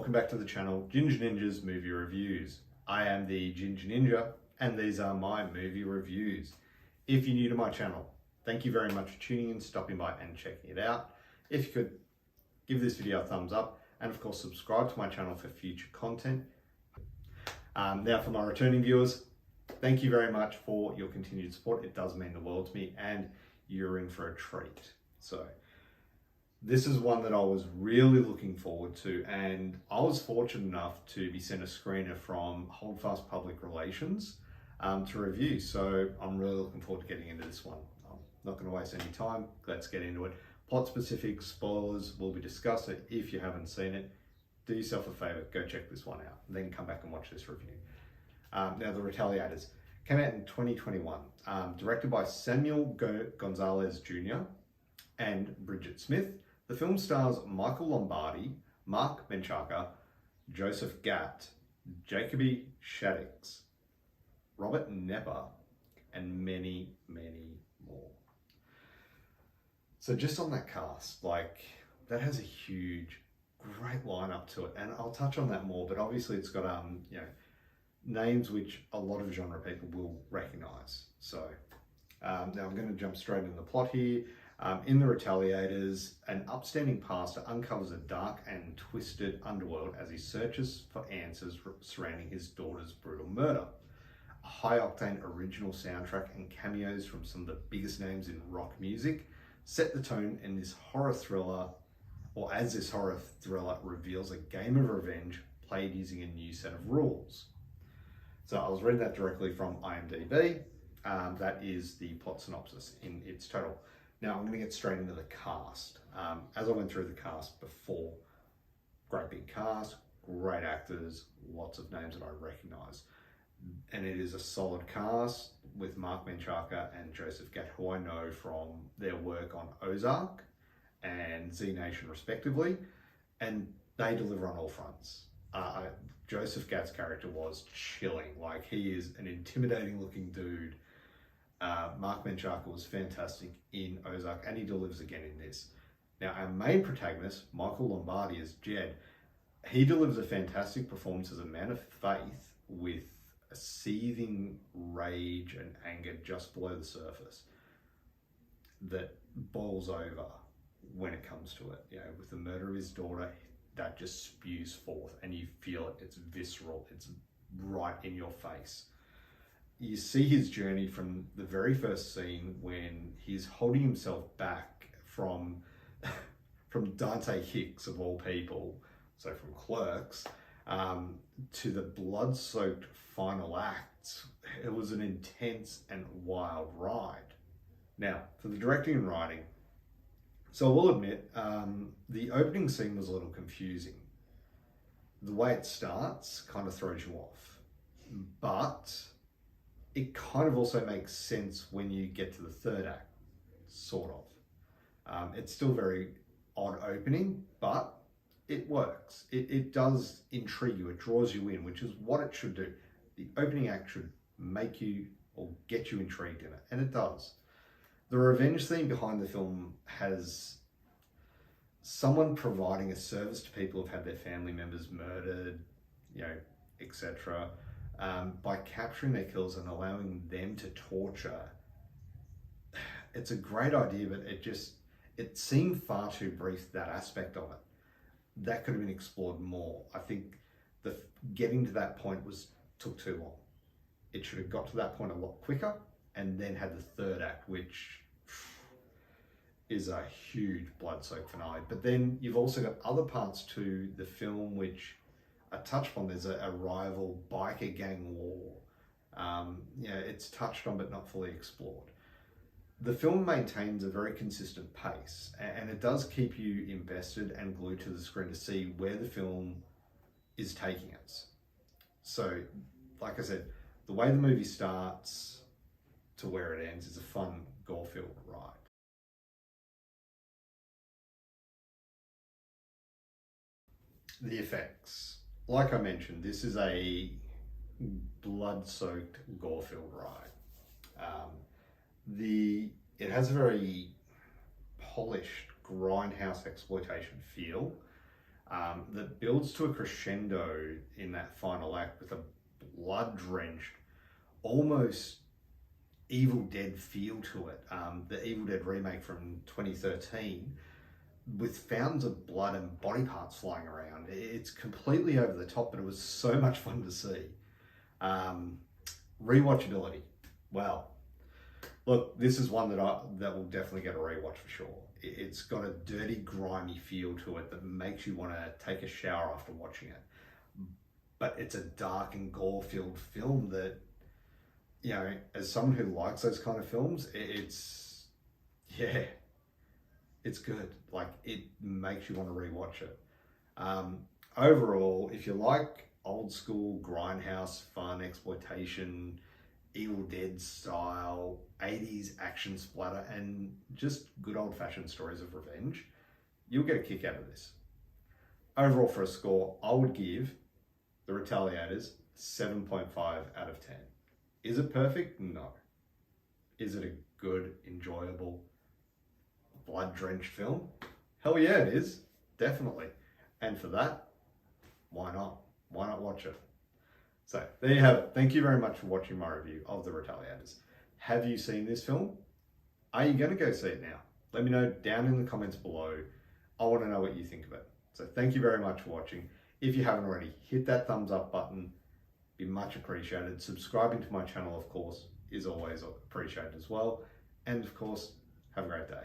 welcome back to the channel Ginger Ninja's Movie Reviews. I am the Ginger Ninja and these are my movie reviews. If you're new to my channel, thank you very much for tuning in, stopping by and checking it out. If you could give this video a thumbs up and of course subscribe to my channel for future content. Now for my returning viewers, thank you very much for your continued support. It does mean the world to me and you're in for a treat. So this is one that I was really looking forward to, and I was fortunate enough to be sent a screener from Holdfast Public Relations to review. So I'm really looking forward to getting into this one. I'm not going to waste any time. Let's get into it. Plot specific spoilers will be discussed. So if you haven't seen it, do yourself a favor, go check this one out, and then come back and watch this review. Now, The Retaliators came out in 2021, directed by Samuel Gonzalez Jr. and Bridget Smith. The film stars Michael Lombardi, Marcmenchaca, Josephgatt, jacobyshaddix, Robert Nepper, and many, many more. So just on that cast, that has a huge, great lineup to it, and I'll touch on that more. But obviously, it's got names which a lot of genre people will recognise. So now I'm going to jump straight into the plot here. In The Retaliators, an upstanding pastor uncovers a dark and twisted underworld as he searches for answers surrounding his daughter's brutal murder. A high-octane original soundtrack and cameos from some of the biggest names in rock music set the tone in this horror thriller, or as this horror thriller reveals a game of revenge played using a new set of rules. So I was reading that directly from IMDb. That is the plot synopsis in its total. Now I'm going to get straight into the cast. As I went through the cast before, great big cast, great actors, lots of names that I recognise. And it is a solid cast with Marcmenchaca and Josephgatt, who I know from their work on Ozark and Z Nation respectively, and they deliver on all fronts. Josephgatt's character was chilling. He is an intimidating looking dude. Marcmenchaca was fantastic in Ozark, and he delivers again in this. Now, our main protagonist, Michael Lombardi as Jed, he delivers a fantastic performance as a man of faith with a seething rage and anger just below the surface that boils over when it comes to it. With the murder of his daughter, that just spews forth and you feel it. It's visceral. It's right in your face. You see his journey from the very first scene when he's holding himself back from Dante Hicks, of all people, so from Clerks, to the blood-soaked final act. It was an intense and wild ride. Now, for the directing and writing, so I will admit, the opening scene was a little confusing. The way it starts kind of throws you off, but it kind of also makes sense when you get to the third act, sort of. It's still very odd opening, but it works. It does intrigue you, it draws you in, which is what it should do. The opening act should make you or get you intrigued in it, and it does. The revenge theme behind the film has someone providing a service to people who've had their family members murdered, etc. By capturing their killers and allowing them to torture. It's a great idea, but it seemed far too brief, that aspect of it. That could have been explored more. I think getting to that point took too long. It should have got to that point a lot quicker and then had the third act, which is a huge blood-soaked finale. But then you've also got other parts to the film which are touched on. There's a rival biker gang war. It's touched on but not fully explored. The film maintains a very consistent pace, and it does keep you invested and glued to the screen to see where the film is taking us. So, like I said, the way the movie starts to where it ends is a fun, gore-filled ride. The effects. Like I mentioned, this is a blood-soaked, gore-filled ride. It has a very polished grindhouse exploitation feel. that builds to a crescendo in that final act with a blood-drenched, almost Evil Dead feel to it. The Evil Dead remake from 2013 with fountains of blood and body parts flying around. It's completely over the top, but it was so much fun to see. Rewatchability. Well, look, this is one that will definitely get a rewatch for sure. It's got a dirty, grimy feel to it that makes you want to take a shower after watching it. But it's a dark and gore-filled film that, you know, as someone who likes those kind of films, it's good. Like, it makes you want to rewatch it. Overall, if you like old school grindhouse fun, exploitation, Evil Dead style, 80s action splatter, and just good old-fashioned stories of revenge, you'll get a kick out of this. Overall, for a score, I would give The Retaliators 7.5 out of 10. Is it perfect? No. Is it a good, enjoyable, blood-drenched film? Hell yeah, it is. Definitely. And for that, why not? Why not watch it? So, there you have it. Thank you very much for watching my review of The Retaliators. Have you seen this film? Are you going to go see it now? Let me know down in the comments below. I want to know what you think of it. So, thank you very much for watching. If you haven't already, hit that thumbs up button. Be much appreciated. Subscribing to my channel, of course, is always appreciated as well. And, of course, have a great day.